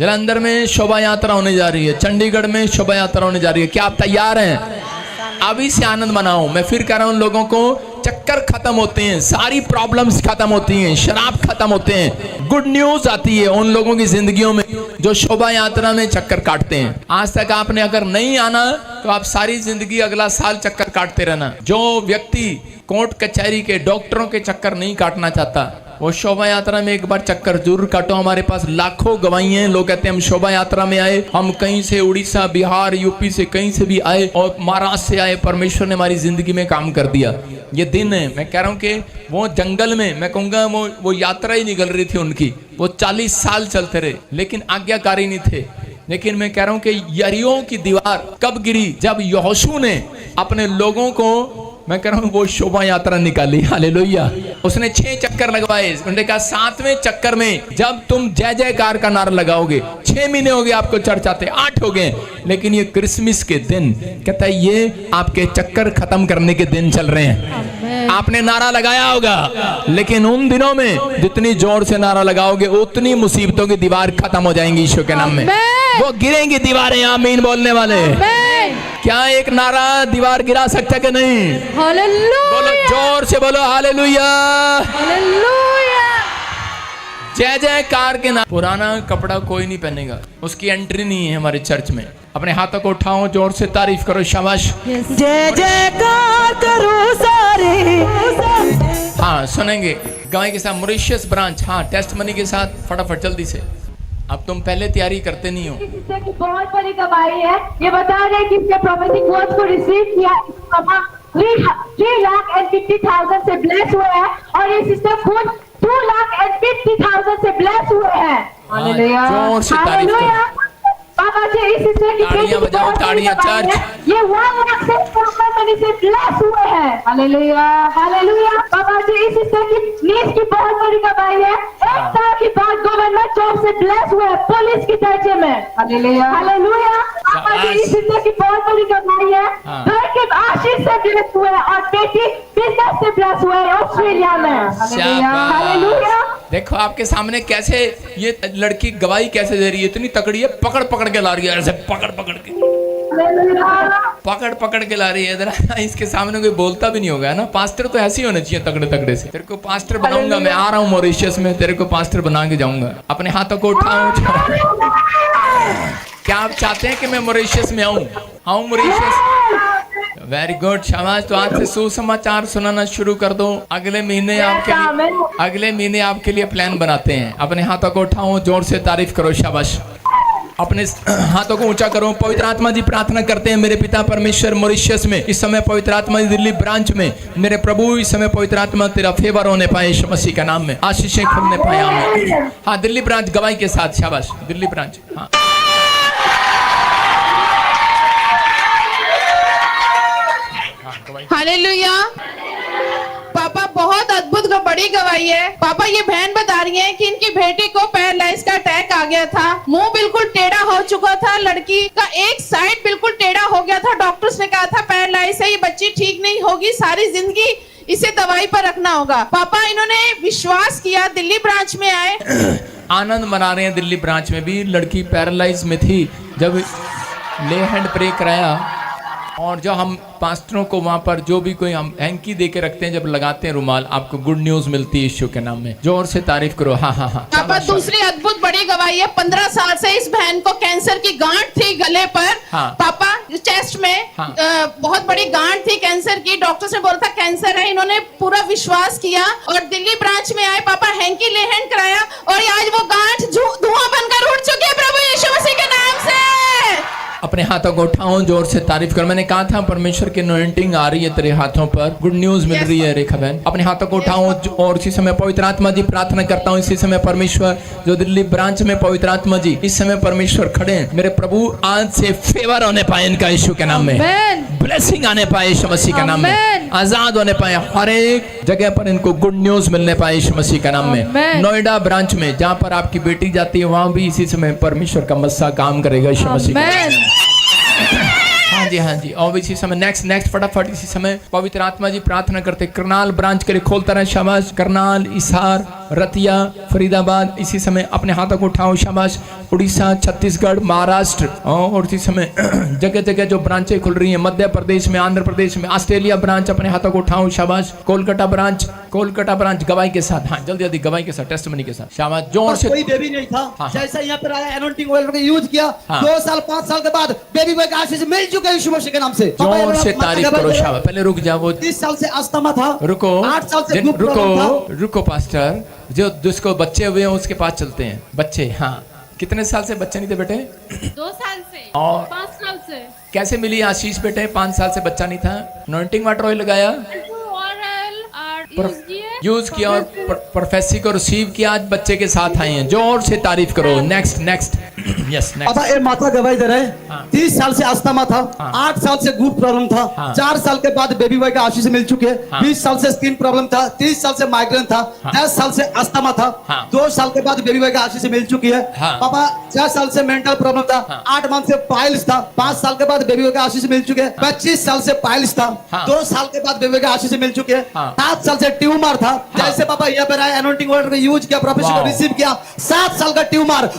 जलंधर में शोभा यात्रा होने जा रही है, चंडीगढ़ में शोभा यात्रा होने जा रही है। क्या आप तैयार हैं? अभी से आनंद मनाओ। मैं फिर कह रहा हूं, लोगों को चक्कर खत्म होते हैं, सारी प्रॉब्लम्स खत्म होती हैं, शराब खत्म होते हैं। गुड न्यूज आती है उन लोगों की जिंदगियों में जो शोभा यात्रा में चक्कर काटते हैं। आज तक आपने अगर नहीं आना तो आप सारी जिंदगी अगला साल चक्कर काटते रहना। जो व्यक्ति कोर्ट कचहरी के डॉक्टरों के चक्कर नहीं काटना चाहता, वो शोभा यात्रा में एक बार चक्कर जरूर काटो। हमारे पास लाखों गवाहियां हैं। लोग कहते हैं हम शोभा यात्रा में आए, हम कहीं से उड़ीसा, बिहार, यूपी से कहीं से भी आए और महाराष्ट्र से आए, परमेश्वर ने हमारी जिंदगी में काम कर दिया। ये दिन है, मैं कह रहा हूँ कि वो जंगल में, मैं कहूँगा वो यात्रा ही निकल रही थी उनकी, वो 40 साल चलते रहे लेकिन आज्ञाकारी नहीं थे। लेकिन मैं कह रहा हूँ कि यरीहो की दीवार कब गिरी? जब यहोशू ने अपने लोगों को, मैं कह रहा हूँ, वो शोभा यात्रा निकाली। हालेलुया। उसने 6 चक्कर लगवाए। उन्होंने कहा 7वें चक्कर में जब तुम जय जयकार का नारा लगाओगे, 6 महीने हो गए आपको चर्च आते, 8 हो गए, लेकिन ये क्रिसमस के दिन, कहता है ये आपके चक्कर खत्म करने के दिन चल रहे हैं। आपने नारा लगाया होगा, लेकिन उन दिनों में जितनी जोर से नारा लगाओगे उतनी मुसीबतों की दीवार खत्म हो जाएंगी यीशु के नाम में। वो गिरेंगी दीवारें। आमीन बोलने वाले, क्या एक नारा दीवार गिरा सकता है कि नहीं? बोलो जोर से, बोलो हालेलुया। जय जयकार के नाम। पुराना कपड़ा कोई नहीं पहनेगा, उसकी एंट्री नहीं है हमारे चर्च में। अपने हाथों को उठाओ, जोर से तारीफ करो, शाबाश। जय जयकार करो सारे। हाँ सुनेंगे गवाही के साथ मॉरिशस ब्रांच। हाँ टेस्ट मनी के साथ फटाफट जल्दी से। अब तुम पहले तैयारी करते नहीं हो। सिस्टर की बहुत बड़ी कमाई है। ये बता रहे कि इसने प्रोफेटिक वर्ड्स को रिसीव किया, 3,50,000 से ब्लेस हुए हैं और ये सिस्टर खुद 2,50,000 से ब्लेस हुए हैं। हालेलुया, जोर से तारीफ करो। बाबा जी इस सिस्टर की ताड़ियां बजाओ, ताड़ियां चर्च। ये 1 लाख से मनी से ब्लेस हुए हैं। Hallelujah, hallelujah. बाबा जी इस सिस्टर की नीज की बहुत बड़ी कमाई है। 1 साल के बाद गवर्नमेंट जॉब से ब्लेस हुए, पुलिस की दर्जे में। Hallelujah, hallelujah. बाबा जी इस सिस्टर की बहुत बड़ी कमाई है। घर के आशीष से ब्लेस हुए और बेटी बिजनेस से ब्लेस हुए ऑस्ट्रेलिया में। Hallelujah, hallelujah. देखो आपके सामने कैसे ये लड़की गवाही कैसे दे रही है, इतनी तकड़ी है, पकड़ पकड़ के ला रही है, ऐसे पकड़ पकड़ के ला रही है। इधर इसके सामने कोई बोलता भी नहीं होगा ना। पास्टर तो ऐसे ही होने चाहिए, तगड़े तगड़े से। तेरे को पास्टर बनाऊंगा मैं, आ रहा हूँ मॉरिशस में, तेरे को पास्टर बना के जाऊंगा। अपने हाथों को उठाओ। क्या आप चाहते हैं कि मैं मॉरिशस में आऊं मॉरिशस? वेरी गुड, शाबाश। तो आज से सुसमाचार सुनाना शुरू कर दो। अगले महीने आपके लिए प्लान बनाते हैं। अपने हाथों को उठाओ, जोर से तारीफ करो, शाबाश। अपने हाथों को ऊंचा करो। पवित्र आत्मा जी प्रार्थना करते हैं मेरे पिता परमेश्वर, मॉरिशस में इस समय पवित्र आत्मा जी दिल्ली ब्रांच में, मेरे प्रभु इस समय पवित्र आत्मा तेरा फेवर होने पाए यीशु मसीह का नाम में, आशीषें खुलने पाए। आमीन। हाँ दिल्ली ब्रांच गवाही के साथ, शाबाश दिल्ली ब्रांच। हाँ हालेलुया। पापा बहुत अद्भुत बड़ी गवाही है। पापा ये बहन बता रही है कि इनकी बेटी को पैरालाइज का अटैक आ गया था, मुंह बिल्कुल टेढ़ा हो चुका था, लड़की का एक साइड बिल्कुल टेढ़ा हो गया था। डॉक्टर्स ने कहा था पैरालाइज से ये बच्ची ठीक नहीं होगी, सारी जिंदगी इसे दवाई पर रखना होगा। पापा इन्होंने विश्वास किया, दिल्ली ब्रांच में आए, आनंद मना रहे हैं। दिल्ली ब्रांच में भी लड़की पैरालाइज में थी, जब ले हैंड प्रे कराया और जो हम पास्टरों को वहां पर जो भी कोई हम हैंकी दे के रखते हैं, जब लगाते हैं रुमाल, आपको गुड न्यूज मिलती है यीशु के नाम में। जोर से तारीफ करो। हाँ हाँ हाँ। पापा दूसरी अद्भुत बड़ी गवाही है। 15 साल से इस बहन को कैंसर की गांठ थी गले पर। हाँ। पापा चेस्ट में। हाँ। बहुत बड़ी गांठ थी कैंसर की। डॉक्टर ने बोला था कैंसर है। इन्होंने पूरा विश्वास किया और दिल्ली ब्रांच में आए। पापा हैंकी ले हैंड कराया और आज वो गांठ धुआं बनकर उड़ चुकी है प्रभु यीशु मसीह के नाम से। अपने हाथों को उठाओ, जोर से तारीफ करो। मैंने कहा था परमेश्वर की अनॉइंटिंग आ रही है तेरे हाथों पर, गुड न्यूज मिल रही है रेखा बहन। अपने हाथों को उठाओ और इसी समय पवित्र आत्मा जी प्रार्थना करता हूँ, इसी समय परमेश्वर जो दिल्ली ब्रांच में पवित्र आत्मा जी इस समय परमेश्वर खड़े हैं, मेरे प्रभु आज से फेवर होने पाए इनका यीशु के नाम में, ब्लेसिंग आने पाए यीशु मसीह के नाम में, आजाद होने पाए, हर एक जगह पर इनको गुड न्यूज मिलने पाए यीशु मसीह के नाम में। नोएडा ब्रांच में जहाँ पर आपकी बेटी जाती है, वहां भी इसी समय परमेश्वर का मस्सा काम करेगा यीशु मसीह के नाम में। हाँ जी हाँ जी। और इसी समय नेक्स्ट फटाफट इसी समय पवित्र आत्मा जी प्रार्थना करते करनाल ब्रांच के लिए खोलता रहे। शाबाश। करनाल, इसार, रतिया, फरीदाबाद। इसी समय अपने हाथों को उठाओ। शाबाश। उड़ीसा, छत्तीसगढ़, महाराष्ट्र और इसी समय जगह जगह जो ब्रांचें खुल रही हैं, मध्य प्रदेश में, आंध्र प्रदेश में, ऑस्ट्रेलिया ब्रांच अपने हाथों को उठाओ। शाबाश। कोलकाता ब्रांच गवाही के साथ। हाँ जल्दी जल्दी गवाही के साथ, टेस्टिमनी के साथ। शाबाश। जोर से। कोई बेबी नहीं था। हाँ। जैसा यहाँ पर आया एनोइंटिंग ऑयल का यूज किया, हाँ। 2 साल 5 साल के बाद बेबी बॉय का आशीष मिल चुके यीशु मसीह के नाम से। जोर से तारीफ करो। शाबाश। पहले रुक जाओ। वो 30 साल से अस्थमा था। रुको 8 साल से ग्रुप प्रॉब्लम था। रुको पास्टर। जो जिसको बच्चे हुए हैं उसके पास चलते हैं। बच्चे, हाँ कितने साल से बच्चे नहीं थे बेटे? 2 साल से और 5 साल से कैसे मिली आशीष बेटे? 5 साल से बच्चा नहीं था। अनॉइंटिंग वाटर ऑयल लगाया, यूज किया और प्रोफेसी को रिसीव किया, आज बच्चे के साथ आए हैं। जोर से तारीफ करो। Next yes next. अब ये माता गवाही दे रहे। हाँ। 30 साल से अस्थमा था। हाँ। 8 साल से ग्रुप प्रॉब्लम था। हाँ। 4 साल के बाद बेबी बॉय का आशीष मिल चुके। हाँ। 20 साल से स्किन प्रॉब्लम था। 30 साल से माइग्रेन था। हाँ। 10 साल से अस्थमा था। हाँ। 2 साल के बाद बेबी बॉय का आशीष मिल चुकी है। हाँ। पापा 6 साल से मेंटल प्रॉब्लम था। हाँ। 8 मंथ से पाइल्स था। 5 साल के बाद बेबी बॉय का आशीष मिल चुके। 25 साल से पाइल्स था। हाँ। 2 साल के बाद बेबी बॉय का आशीष मिल चुके। हाँ। 7 साल से ट्यूमर था। जैसे पापा यहाँ पर आए एनोइंटिंग ऑयल का यूज किया, प्रोफेसी को वाह। रिसीव किया, 7 साल का ट्यूमर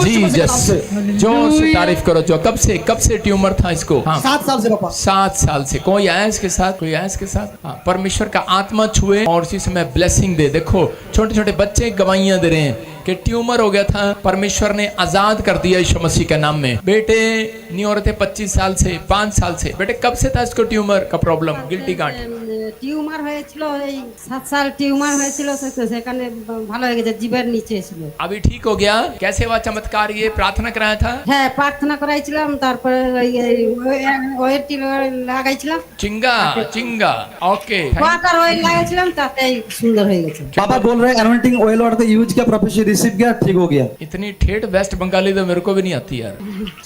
जीसस जोर से तारीफ करो। जो कब से ट्यूमर था इसको? हाँ 7 साल से पापा। 7 साल से। कोई आया इसके साथ? कोई आया इसके साथ? हाँ। परमेश्वर का आत्मा छुए और इसी समय ब्लेसिंग दे। देखो छोटे छोटे बच्चे गवाहियां दे रहे हैं कि ट्यूमर हो गया था, परमेश्वर ने आजाद कर दिया यीशु मसीह के नाम में। बेटे नहीं हो रहे थे 25 साल से, 5 साल से। बेटे कब से था इसको ट्यूमर का प्रॉब्लम? गिल्टी गांठ টিউমার হয়েছিল, এই 7 সাল টিউমার হয়েছিল, সেখানে ভালো হয়ে গেছে, জিভের নিচে ছিল। अभी ठीक हो गया? कैसे हुआ चमत्कार? ये प्रार्थना कराया था? হ্যাঁ প্রার্থনা করাইছিলাম, তারপরে ওয়ের টিল লাগাইছিলাম, चिंगा ओके। ওয়াটার অয়েল লাগাইছিলাম, তাতেই সুন্দর হয়ে গেছে। पापा बोल रहे हैं एनोइंटिंग ऑयल वाटर का यूज किया, प्रोफेसी रिसीव किया, ठीक हो गया। इतनी ठेठ वेस्ट बंगाली तो मेरे को भी नहीं आती यार।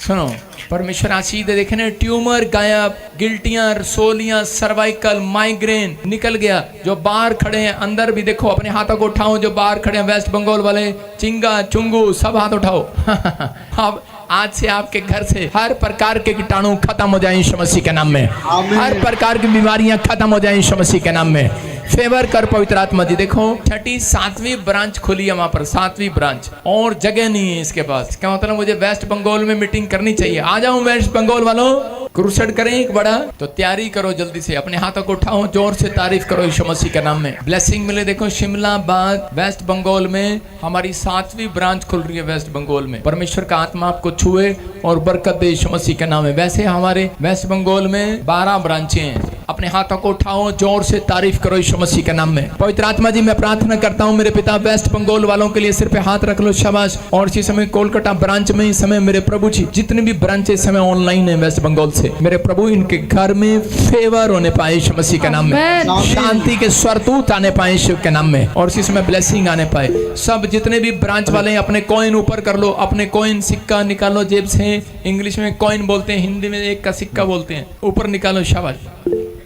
सुनो परमेश्वर आशीष दे। देखने ट्यूमर गायब, गिल्टियां, रसोलियां, सर्वाइकल, माइग्रेन निकल गया। जो बाहर खड़े हैं अंदर भी देखो, अपने हाथों को उठाओ। जो बाहर खड़े हैं वेस्ट बंगाल वाले, चिंगा चुंगू सब हाथ उठाओ। अब आज से आपके घर से हर प्रकार के कीटाणु खत्म हो जाए यीशु मसीह के नाम में। हर प्रकार की बीमारियां खत्म हो जाए यीशु मसीह के नाम में। फेवर कर पवित्र आत्मा जी। देखो छठी 7वीं ब्रांच खुली है वहां पर, 7वीं ब्रांच, और जगह नहीं है इसके पास। इसका मतलब मुझे वेस्ट बंगाल में मीटिंग करनी चाहिए। आ जाऊं वेस्ट बंगाल वालों, क्रूसेड करें एक बड़ा, तो तैयारी करो जल्दी से। अपने हाथों को उठाओ, जोर से तारीफ करो यीशु मसीह के नाम में। ब्लेसिंग मिले। देखो शिमला बाद वेस्ट बंगाल में हमारी 7वीं ब्रांच खुल रही है वेस्ट बंगाल में। परमेश्वर का आत्मा आपको छुए और बरकत दे यीशु मसीह के नाम में। वैसे हमारे वेस्ट बंगाल में 12 ब्रांचें हैं। अपने हाथों को उठाओ, जोर से तारीफ करो यीशु मसीह के नाम में। पवित्र आत्मा जी मैं प्रार्थना करता हूँ मेरे पिता, वेस्ट बंगाल वालों के लिए सिर पे हाथ रख लो। शाबाश। और इसी समय कोलकाता ब्रांच में इस समय मेरे प्रभु जी जितने भी ब्रांच इस समय ऑनलाइन है वेस्ट बंगाल से, मेरे प्रभु इनके घर में फेवर होने पाए यीशु मसीह के नाम में। शांति के स्वरदूत आने पाए यीशु के नाम में, और इसी समय ब्लेसिंग आने पाए। सब जितने भी ब्रांच वाले हैं अपने कॉइन ऊपर कर लो, अपने कॉइन सिक्का निकालो जेब से। इंग्लिश में कॉइन बोलते हैं, हिंदी में 1 का सिक्का बोलते हैं। ऊपर निकालो। शाबाश।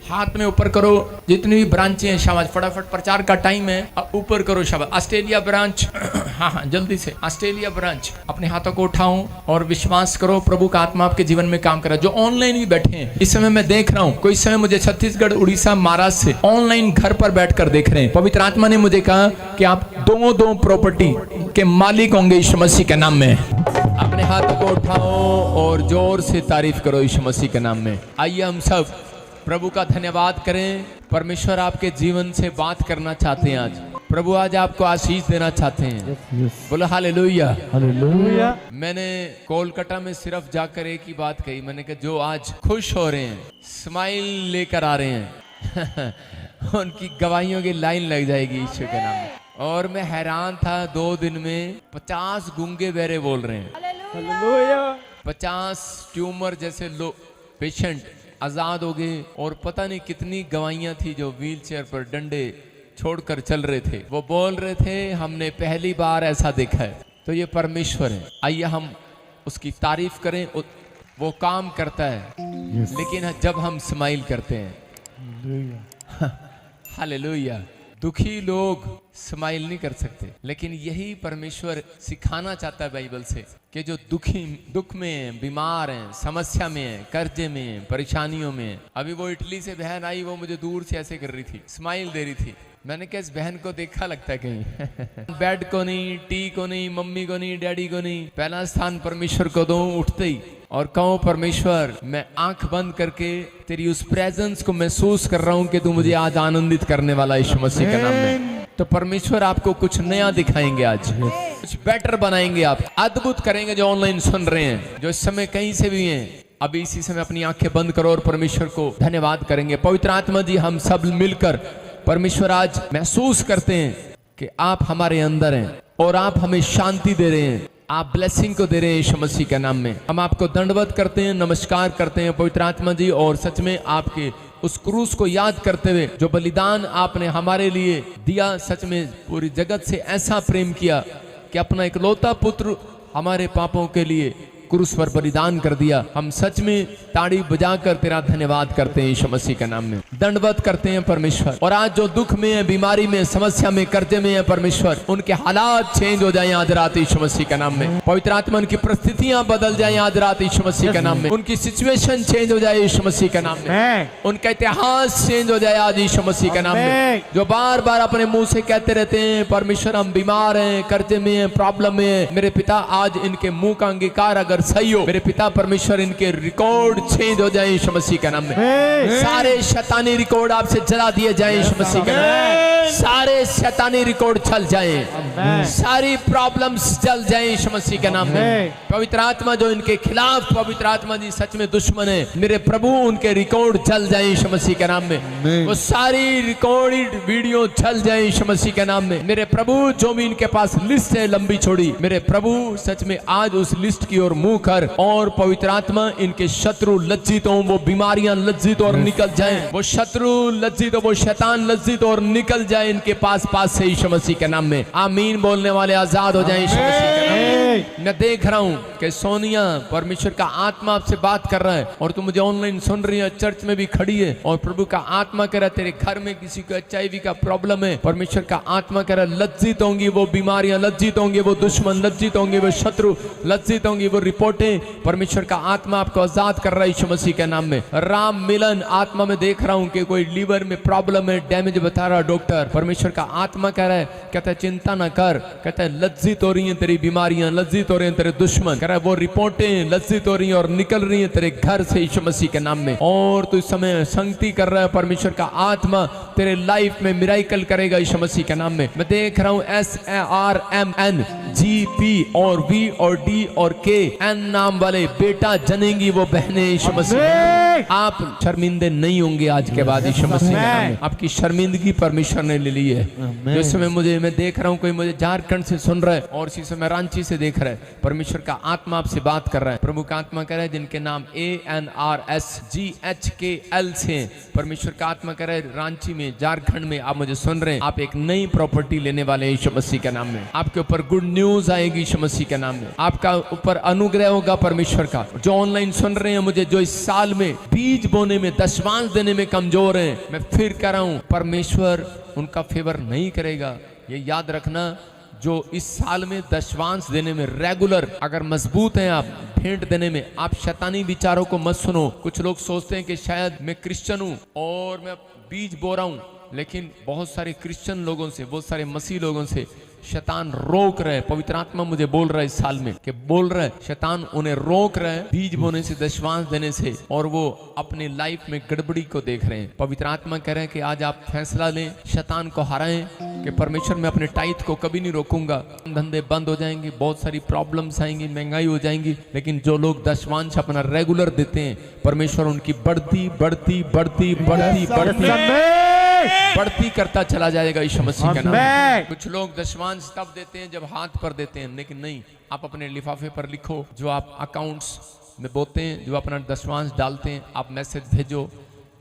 हाथ में ऊपर करो। जितनी भी ब्रांचें हैं शाबाश। फटाफट प्रचार का टाइम है, अब ऊपर करो। शाबाश। ऑस्ट्रेलिया ब्रांच हाँ जल्दी से। ऑस्ट्रेलिया ब्रांच अपने हाथों को उठाओ और विश्वास करो प्रभु का आत्मा आपके जीवन में काम करा। जो ऑनलाइन भी बैठे हैं इस समय मैं देख रहा हूँ, कोई समय मुझे छत्तीसगढ़, उड़ीसा, महाराष्ट्र से ऑनलाइन घर पर बैठकर देख रहे हैं। पवित्र आत्मा ने मुझे कहा कि आप 2 प्रॉपर्टी के मालिक होंगे यीशु मसीह के नाम में। अपने हाथों को उठाओ और जोर से तारीफ करो यीशु मसीह के नाम में। आइए हम सब प्रभु का धन्यवाद करें। परमेश्वर आपके जीवन से बात करना चाहते हैं आज। प्रभु आज आपको आशीष देना चाहते हैं। बोलो हालेलुया। हालेलुया। मैंने कोलकाता में सिर्फ जाकर एक ही बात कही, मैंने कहा जो आज खुश हो रहे हैं, स्माइल लेकर आ रहे हैं उनकी गवाहियों की लाइन लग जाएगी यीशु के नाम में। और मैं हैरान था, 2 दिन में 50 गूंगे बहरे बोल रहे हैं। हालेलुया। 50 ट्यूमर जैसे पेशेंट आजाद हो गए, और पता नहीं कितनी गवाहियां थी जो व्हील चेयर पर डंडे छोड़कर चल रहे थे। वो बोल रहे थे हमने पहली बार ऐसा देखा है। तो ये परमेश्वर है। आइए हम उसकी तारीफ करें। वो काम करता है लेकिन जब हम स्माइल करते हैं। हालेलुया। दुखी लोग स्माइल नहीं कर सकते, लेकिन यही परमेश्वर सिखाना चाहता है बाइबल से कि जो दुख में हैं, बीमार हैं, समस्या में हैं, कर्जे में हैं, परेशानियों में हैं। अभी वो इटली से बहन आई, वो मुझे दूर से ऐसे कर रही थी, स्माइल दे रही थी। मैंने कहा इस बहन को देखा लगता है कहीं बेड को नहीं, टी को नहीं, मम्मी को नहीं, डैडी को नहीं, पहला स्थान परमेश्वर को दो उठते ही, और कहो परमेश्वर मैं आंख बंद करके तेरी उस प्रेजेंस को महसूस कर रहा हूं कि तू मुझे आज आनंदित करने वाला यीशु मसीह के नाम में। तो परमेश्वर आपको कुछ नया दिखाएंगे, आज कुछ बेटर बनाएंगे, आप अद्भुत करेंगे। जो ऑनलाइन सुन रहे हैं, जो इस समय कहीं से भी हैं, अभी इसी समय अपनी आंखें बंद करो और परमेश्वर को धन्यवाद करेंगे। पवित्र आत्मा जी, हम सब मिलकर परमेश्वर आज महसूस करते हैं कि आप हमारे अंदर हैं और आप हमें शांति दे रहे हैं, आप ब्लेसिंग को दे रहे हैं यीशु मसीह के नाम में। हम आपको दंडवत करते हैं, नमस्कार करते हैं पवित्र आत्मा जी, और सच में आपके उस क्रूस को याद करते हुए जो बलिदान आपने हमारे लिए दिया, सच में पूरी जगत से ऐसा प्रेम किया कि अपना इकलौता पुत्र हमारे पापों के लिए क्रूस पर बलिदान कर दिया। हम सच में ताड़ी बजाकर तेरा धन्यवाद करते हैं यीशु मसीह के नाम में, दंडवत करते हैं परमेश्वर। और आज जो दुख में है, बीमारी में, समस्या में, कर्जे में है परमेश्वर, उनके हालात चेंज हो जाएं आज रात यीशु मसीह के नाम में। पवित्र आत्मा उनकी परिस्थितियां बदल जाएं आज रात यीशु मसीह के नाम में। उनकी सिचुएशन चेंज हो जाए यीशु मसीह के नाम में। उनका इतिहास चेंज हो जाए आज यीशु मसीह के नाम में। जो बार बार अपने मुंह से कहते रहते हैं परमेश्वर हम बीमार हैं, कर्जे में हैं, प्रॉब्लम में हैं, मेरे पिता आज इनके मुंह का अंगीकार अगर सही हो, मेरे पिता परमेश्वर इनके रिकॉर्ड चेंज हो जाए यीशु मसीह के नाम में। सारे शैतानी रिकॉर्ड आपसे जला दिए जाए यीशु मसीह के नाम में। सारे शैतानी रिकॉर्ड चल जाए, सारी प्रॉब्लम्स चल जाए यीशु मसीह के नाम में। पवित्र आत्मा जो इनके खिलाफ, पवित्र आत्मा जी सच में दुश्मन है, मेरे प्रभु उनके रिकॉर्ड चल जाए यीशु मसीह के नाम में। वो सारी रिकॉर्डेड वीडियो चल जाए यीशु मसीह के नाम में। मेरे प्रभु जो भी इनके पास लिस्ट है लंबी छोड़ी, मेरे प्रभु सच में आज उस लिस्ट की ओर मुंह कर, और पवित्र आत्मा इनके शत्रु लज्जित हो, वो बीमारियां लज्जित और निकल जाएं, वो शत्रु लज्जित हो, वो शैतान लज्जित और निकल जाए इनके पास से यीशु मसीह के नाम में। आमीन बोलने वाले आजाद हो जाएं यीशु मसीह के नाम में। मैं देख रहा हूं कि सोनिया, परमेश्वर का आत्मा आपसे बात कर रहा है, और तुम मुझे ऑनलाइन सुन रही है, चर्च में भी खड़ी है, और प्रभु का आत्मा कह रहा है तेरे घर में किसी को HIV का प्रॉब्लम है, परमेश्वर का आत्मा कह रहा है लज्जित होंगी वो बीमारियां, लज्जित होंगे वो दुश्मन, लज्जित होंगे वो शत्रु, लज्जित होंगी वो रिपोर्टें। परमेश्वर का आत्मा आपको आजाद कर रहा है यीशु मसीह के नाम में। राम मिलन आत्मा में देख रहा हूं कि कोई लीवर में प्रॉब्लम है, डैमेज बता रहा डॉक्टर, परमेश्वर का आत्मा कह रहा है, कहता है चिंता ना कर, कहता है लज्जित हो रही हैं तेरी बीमारियां, लज्जित हो रहे हैं तेरे दुश्मन, कह रहा है वो रिपोर्टें लज्जित हो रही हैं और निकल रही हैं तेरे घर से यीशु मसीह के नाम में। और तू इस समय संगति कर रहा है, परमेश्वर का आत्मा तेरे लाइफ में मिराइकल करेगा यीशु मसीह के नाम में। मैं देख रहा हूं SARMN GP और V और D और K N नाम वाले बेटा जनेंगी वो बहनें यीशु मसीह। आप शर्मिंदे नहीं होंगे आज के बाद यीशु मसीह के नाम में। आपकी शर्मिंदगी परमेश्वर ने ले ली है। जिस समय मैं देख रहा हूँ कोई मुझे झारखंड से सुन रहा है और इसी समय रांची से देख रहा है, परमेश्वर का आत्मा आपसे बात कर रहा है। प्रभु का आत्मा कह रहा है जिनके नाम ANRSGHKL से, परमेश्वर का आत्मा कह रहा है रांची में, झारखंड में आप मुझे सुन रहे हैं, आप एक नई प्रॉपर्टी लेने वाले हैं यीशु मसीह के नाम में। आपके ऊपर गुड न्यूज आएगी यीशु मसीह के नाम में। आपका ऊपर अनुग्रह होगा परमेश्वर का। जो ऑनलाइन सुन रहे हैं मुझे, जो इस साल में बीज बोने में, दशमांश देने में कमजोर हैं, मैं फिर कह रहा हूं परमेश्वर उनका फेवर नहीं करेगा। ये याद रखना, जो इस साल में दशमांश देने में रेगुलर अगर मजबूत हैं आप, भेंट देने में, आप शैतानी विचारों को मत सुनो। कुछ लोग सोचते हैं कि शायद मैं क्रिश्चियन हूं और मैं बीज बो रहा हूं, लेकिन बहुत सारे क्रिश्चियन लोगों से, बहुत सारे मसीह लोगों से शैतान रोक रहा है। पवित्र आत्मा मुझे बोल रहा है इस साल में कि बोल रहा है शैतान उन्हें रोक रहा है बीज बोने से, दशमांश देने से, और वो अपने लाइफ में गड़बड़ी को देख रहे हैं। पवित्र आत्मा कह रहे हैं कि आज आप फैसला लें, शैतान को हराएं कि परमेश्वर मैं अपने टाइट को कभी नहीं रोकूंगा। धंधे बंद हो जाएंगे, बहुत सारी प्रॉब्लम्स आएंगी, महंगाई हो जाएंगी, लेकिन जो लोग दशमांश अपना रेगुलर देते हैं, परमेश्वर उनकी बढ़ती बढ़ती बढ़ती बढ़ती बढ़ती बढ़ती करता चला जाएगा यीशु मसीह का नाम। कुछ लोग दशमांश तब देते हैं जब हाथ पर देते हैं, लेकिन नहीं, आप अपने लिफाफे पर लिखो जो आप अकाउंट्स में बोते हैं, जो अपना दशमांश डालते हैं, आप मैसेज भेजो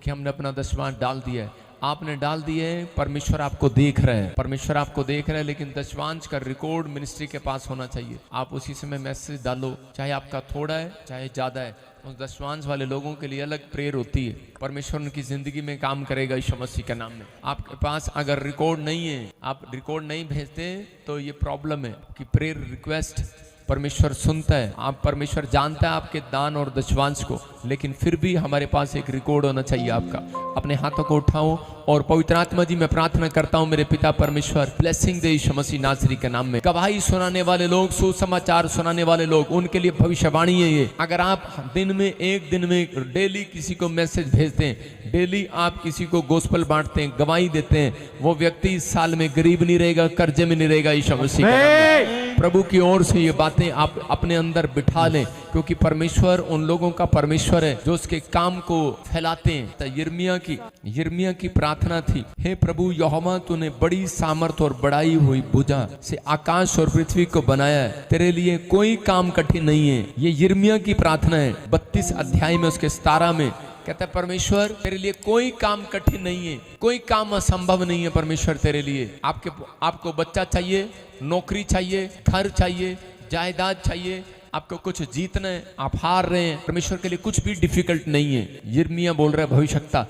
कि हमने अपना दशमांश डाल दिया है। आपने डाल दिए, परमेश्वर आपको देख रहे हैं, परमेश्वर आपको देख रहे हैं, लेकिन दशवांश का रिकॉर्ड मिनिस्ट्री के पास होना चाहिए। आप उसी समय मैसेज डालो, चाहे आपका थोड़ा है चाहे ज्यादा है। उस दशवांश वाले लोगों के लिए अलग प्रेयर होती है, परमेश्वर उनकी जिंदगी में काम करेगा यीशु मसीह के नाम में। आपके पास अगर रिकॉर्ड नहीं है, आप रिकॉर्ड नहीं भेजते, तो ये प्रॉब्लम है कि प्रेयर रिक्वेस्ट परमेश्वर सुनता है। आप परमेश्वर जानता है आपके दान और दशवांश को, लेकिन फिर भी हमारे पास एक रिकॉर्ड होना चाहिए आपका। अपने हाथों को उठाओ और पवित्र आत्मा जी मैं प्रार्थना करता हूँ मेरे पिता परमेश्वर, ब्लेसिंग दे यीशु मसीह नासरी के नाम में। गवाही सुनाने वाले लोग, सुसमाचार सुनाने वाले लोग, उनके लिए भविष्यवाणी है ये। अगर आप दिन में, एक दिन में डेली किसी को मैसेज भेजते हैं, डेली आप किसी को गोस्पल बांटते हैं, गवाही देते हैं, वो व्यक्ति इस साल में गरीब नहीं रहेगा, कर्जे में नहीं रहेगा यीशु मसीह के नाम में। प्रभु की ओर से ये बातें आप अपने अंदर बिठा लें, क्योंकि परमेश्वर उन लोगों का परमेश्वर है जो उसके काम को फैलाते हैं। तो यिर्मयाह की प्रार्थना थी, हे प्रभु यहोवा, तूने बड़ी सामर्थ और बढ़ाई हुई भुजा से आकाश और पृथ्वी को बनाया है, तेरे लिए कोई काम कठिन नहीं है। ये यिर्मयाह की प्रार्थना है। 32 अध्याय में उसके 17 में कहता है, परमेश्वर तेरे लिए कोई काम कठिन नहीं है, कोई काम असंभव नहीं है परमेश्वर तेरे लिए। आपको बच्चा चाहिए, नौकरी चाहिए, घर चाहिए, जायदाद चाहिए, आपको कुछ जीतना है, आप हार रहे हैं, परमेश्वर के लिए कुछ भी डिफिकल्ट नहीं है। यिर्मयाह बोल रहा है भविष्यवक्ता,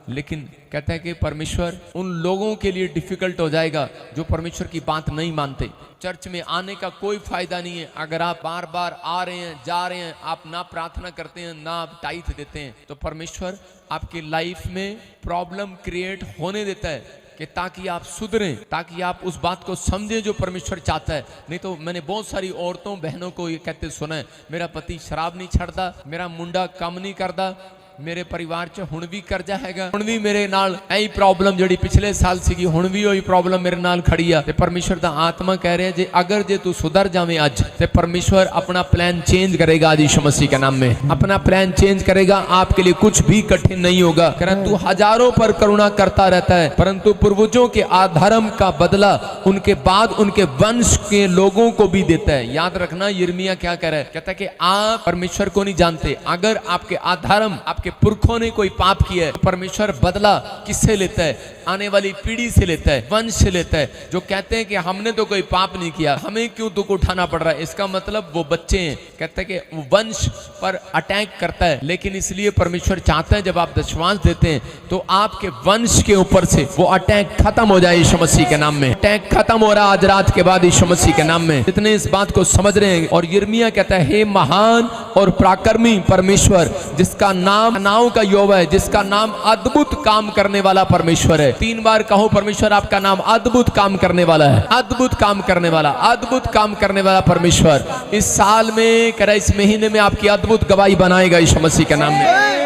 लेकिन कहता है कि परमेश्वर उन लोगों के लिए डिफिकल्ट हो जाएगा जो परमेश्वर की बात नहीं मानते। चर्च में आने का कोई फायदा नहीं है अगर आप बार बार आ रहे हैं, जा रहे हैं, आप ना प्रार्थना करते हैं, ना आप टाइथ देते हैं, तो परमेश्वर आपकी लाइफ में प्रॉब्लम क्रिएट होने देता है कि ताकि आप सुधरें, ताकि आप उस बात को समझें जो परमेश्वर चाहता है। नहीं तो मैंने बहुत सारी औरतों बहनों को ये कहते सुना है, मेरा पति शराब नहीं छड़ता, मेरा मुंडा कम नहीं करता, मेरे परिवार च हुण भी करजा हैगा, हुण भी मेरे नाल ऐही प्रॉब्लम जड़ी पिछले साल सीगी हुण भी ओही प्रॉब्लम मेरे नाल खड़ी आ। ते परमेश्वर दा आत्मा कह रहा है जे अगर जे तू सुधर जावे अज, ते परमेश्वर अपना प्लान चेंज करेगा आज यीशु मसीह के नाम में। अपना प्लान चेंज करेगा, आपके लिए कुछ भी कठिन नहीं होगा। कारण तू हजारों पर करुणा करता रहता है, परंतु पूर्वजों के अधर्म का बदला उनके बाद उनके वंश के लोगों को भी देता है। याद रखना यिर्मयाह क्या कह रहा है, कहता है कि आप परमेश्वर को नहीं जानते। अगर आपके अधर्म, आपके पुरखों ने कोई पाप किया है, परमेश्वर बदला किससे लेता है? आने वाली पीढ़ी से लेता है, वंश से लेता है। जो कहते हैं कि हमने तो कोई पाप नहीं किया, हमें क्यों दुख उठाना पड़ रहा है, इसका मतलब वो बच्चे हैं। कहते हैं कि वो वंश पर अटैक करता है, लेकिन इसलिए परमेश्वर चाहता है जब आप दशवांश देते हैं तो आपके वंश के ऊपर से वो अटैक खत्म हो जाए यीशु मसीह के नाम में। अटैक खत्म हो रहा आज रात के बाद यीशु मसीह के नाम में। जितने इस बात को समझ रहे हैं। और यिर्मयाह कहता है, हे महान और पराक्रमी परमेश्वर, जिसका नाम नाव का यहोवा है, जिसका नाम अद्भुत काम करने वाला परमेश्वर है। 3 बार कहो, परमेश्वर आपका नाम अद्भुत काम करने वाला है, अद्भुत काम करने वाला, अद्भुत काम करने वाला परमेश्वर। इस साल में कह रहा, इस महीने में आपकी अद्भुत गवाही बनाएगा यीशु मसीह के नाम में।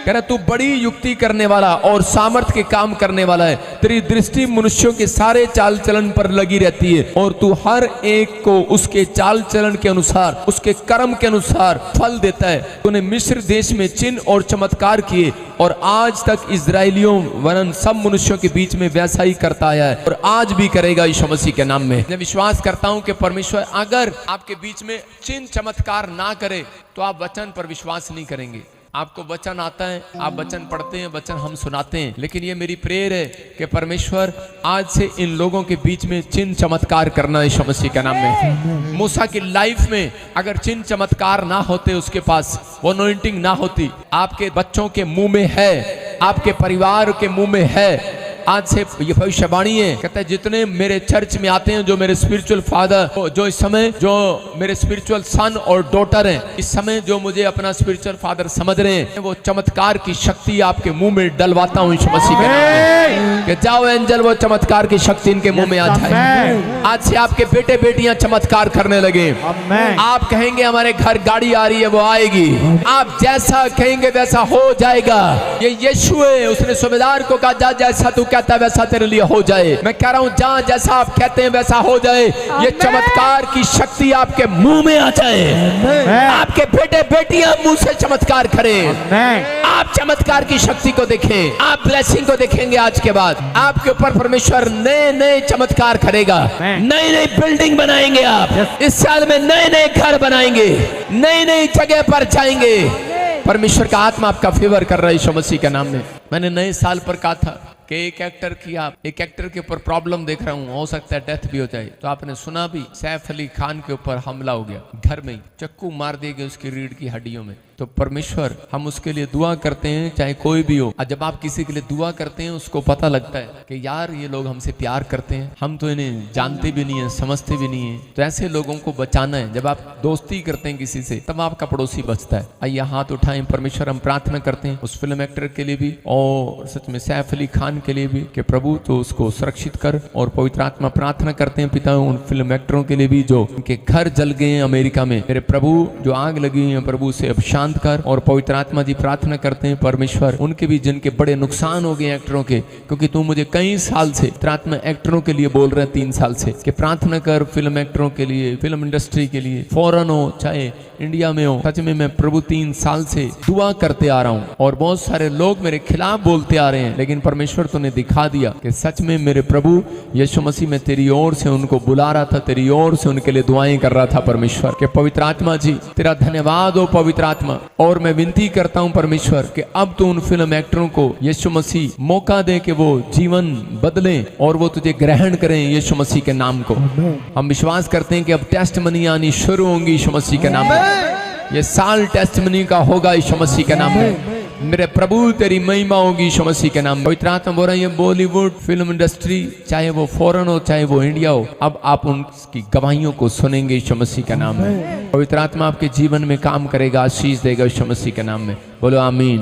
कह रहा तू बड़ी युक्ति करने वाला और सामर्थ्य के काम करने वाला है। तेरी दृष्टि मनुष्यों के सारे चाल चलन पर लगी रहती है और तू हर एक को उसके चाल चलन के अनुसार, उसके कर्म के अनुसार फल देता है। तूने मिस्र देश में चिन्ह और चमत्कार किए और आज तक इजराइलियों वरन सब मनुष्यों के बीच में वैसा ही करता आया है और आज भी करेगा यीशु मसीह के नाम में। मैं विश्वास करता हूं कि परमेश्वर अगर आपके बीच में चिन्ह चमत्कार ना करे तो आप वचन पर विश्वास नहीं करेंगे। आपको वचन आता है, आप वचन पढ़ते हैं, वचन हम सुनाते हैं, लेकिन ये मेरी प्रेयर है कि परमेश्वर आज से इन लोगों के बीच में चिन्ह चमत्कार करना है यीशु मसीह के नाम में। मूसा की लाइफ में अगर चिन्ह चमत्कार ना होते, उसके पास वो अनॉइंटिंग ना होती, आपके बच्चों के मुंह में है, आपके परिवार के मुंह में है। आज से ये भविष्यवाणी है, कहता है जितने मेरे चर्च में आते हैं, जो मेरे स्पिरिचुअल फादर, जो इस समय जो मेरे स्पिरिचुअल सन और डॉटर हैं, इस समय जो मुझे अपना स्पिरिचुअल फादर समझ रहे हैं, वो चमत्कार की शक्ति आपके मुंह में डलवाता हूँ यीशु मसीह के नाम में। कि जाओ एंजल, वो चमत्कार की शक्ति इनके मुंह में आ जाए। आज से आपके बेटे बेटियां चमत्कार करने लगे। आप कहेंगे हमारे घर गाड़ी आ रही है, वो आएगी। आप जैसा कहेंगे वैसा हो जाएगा। ये यीशु है, उसने सूबेदार को कहा, जा जैसा तू कहता है वैसा तेरे लिए हो जाए। मैं कह रहा हूं, जहां जैसा आप कहते हैं वैसा हो जाए। ये चमत्कार की शक्ति आपके मुंह में आ जाए। आपके बेटे बेटियां मुंह से चमत्कार करें। आप चमत्कार की शक्ति को देखें, आप ब्लेसिंग को देखेंगे। आज के बाद आपके ऊपर परमेश्वर नए नए चमत्कार करेगा। नई नई बिल्डिंग बनाएंगे आप। इस साल में नए नए घर बनाएंगे, नई नई जगह पर जाएंगे। परमेश्वर का आत्मा आपका फेवर कर रहा है यीशु मसीह के नाम में। मैंने नए साल पर कहा था कि एक एक्टर के ऊपर प्रॉब्लम देख रहा हूँ, हो सकता है डेथ भी हो जाए। तो आपने सुना भी सैफ अली खान के ऊपर हमला हो गया, घर में ही चक्कू मार दिए गए उसकी रीढ़ की हड्डियों में। तो परमेश्वर हम उसके लिए दुआ करते हैं चाहे कोई भी हो। और जब आप किसी के लिए दुआ करते हैं उसको पता लगता है कि यार ये लोग हमसे प्यार करते हैं, हम तो इन्हें जानते भी नहीं है, समझते भी नहीं है। तो ऐसे लोगों को बचाना है। जब आप दोस्ती करते हैं किसी से तब आपका पड़ोसी बचता है। आइए हाथ उठाएं, परमेश्वर हम प्रार्थना करते हैं उस फिल्म एक्टर के लिए भी और सच में सैफ अली खान के लिए भी कि प्रभु तो उसको सुरक्षित कर। और पवित्र आत्मा प्रार्थना करते हैं पिता उन फिल्म एक्टरों के लिए भी जो उनके घर जल गए हैं अमेरिका में, मेरे प्रभु जो आग लगी है प्रभु से अब शांत कर। और पवित्र आत्मा जी प्रार्थना करते हैं परमेश्वर उनके भी जिनके बड़े नुकसान हो गए एक्टरों के, क्योंकि तू मुझे कई साल से पवित्र आत्मा एक्टरों के लिए बोल रहे 3 साल से कि प्रार्थना कर फिल्म एक्टरों के लिए, फिल्म इंडस्ट्री के लिए, फॉरेन हो चाहे इंडिया में हो। सच में मैं प्रभु 3 साल से दुआ करते आ रहा हूँ और बहुत सारे लोग मेरे खिलाफ बोलते आ रहे हैं, लेकिन परमेश्वर तूने दिखा दिया कि सच में मेरे प्रभु यीशु मसीह में तेरी ओर से उनको बुला रहा था, तेरी ओर से उनके लिए दुआएं कर रहा था। परमेश्वर के पवित्र आत्मा जी तेरा धन्यवाद हो पवित्र आत्मा। और मैं विनती करता हूं परमेश्वर कि अब तो उन फिल्म एक्टरों को यीशु मसीह मौका दे कि वो जीवन बदलें और वो तुझे ग्रहण करें यीशु मसीह के नाम को। हम विश्वास करते हैं कि अब टेस्टमनी आनी शुरू होंगी यीशु मसीह के नाम में। ये साल टेस्टमनी का होगा यीशु मसीह के नाम में। मेरे प्रभु तेरी महिमा होगी यीशु मसीह के नाम। पवित्र आत्मा बोल रहा है बॉलीवुड फिल्म इंडस्ट्री चाहे वो फॉरेन हो चाहे वो इंडिया हो, अब आप उनकी गवाहियों को सुनेंगे यीशु मसीह के नाम में। पवित्र आत्मा आपके जीवन में काम करेगा, आशीष देगा यीशु मसीह के नाम में। बोलो आमीन।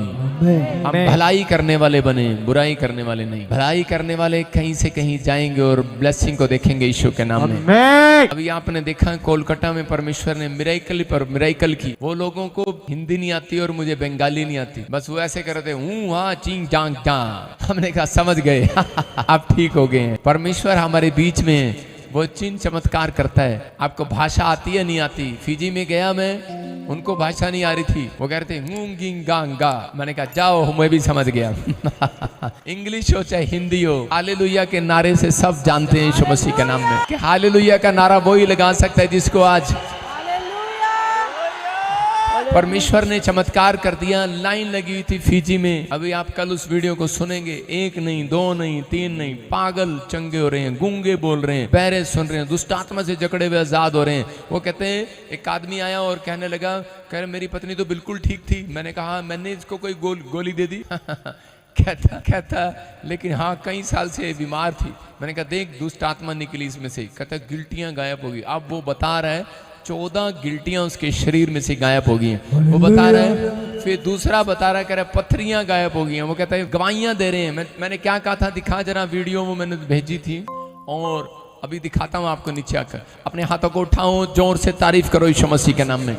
हम भलाई करने वाले बने, बुराई करने वाले नहीं। भलाई करने वाले कहीं से कहीं जाएंगे और ब्लेसिंग को देखेंगे यीशु के नाम में। अभी आपने देखा कोलकाता में परमेश्वर ने मिराइकल की। वो लोगों को हिंदी नहीं आती और मुझे बंगाली नहीं आती, बस वो ऐसे करते हूँ हाँ चिंग चांग चांग। हमने कहा समझ गए आप ठीक हो गए हैं। परमेश्वर हमारे बीच में है, वो चिन्ह चमत्कार करता है। आपको भाषा आती है नहीं आती? फिजी में गया मैं, उनको भाषा नहीं आ रही थी, वो कह रहे थे गिंग गांग गा। मैंने कहा जाओ मैं भी समझ गया इंग्लिश हो चाहे हिंदी हो, हालेलुया के नारे से सब जानते हैं यीशु मसीह के नाम में कि हालेलुया का नारा वही लगा सकता है जिसको आज परमेश्वर ने चमत्कार कर दिया। लाइन लगी हुई थी फिजी में। अभी आप कल उस वीडियो को सुनेंगे, 1 नहीं 2 नहीं 3 नहीं, पागल चंगे हो रहे हैं, गूंगे बोल रहे हैं, बहरे सुन रहे हैं, दुष्ट आत्मा से जकड़े हुए आजाद हो रहे हैं। वो कहते हैं एक आदमी आया और कहने लगा, कह रहे मेरी पत्नी तो बिल्कुल ठीक थी। मैंने कहा मैंने इसको कोई गोली दे दी कहता लेकिन हाँ कई साल से बीमार थी। मैंने कहा देख दुष्ट आत्मा निकली इसमें से। कहता गिल्टियां गायब होगी। अब वो बता रहा है 14 गिल्टियां उसके शरीर में से गायब हो गई हैं, वो बता रहा है। फिर दूसरा बता रहा है, कह रहा है पत्थरियां गायब हो गई हैं। वो कहता है गवाहियां दे रहे हैं। मैंने क्या कहा था, दिखा जरा वीडियो वो मैंने भेजी थी और अभी दिखाता हूं आपको। नीचे आकर अपने हाथों को उठाओ, जोर से तारीफ करो यीशु मसीह के नाम में।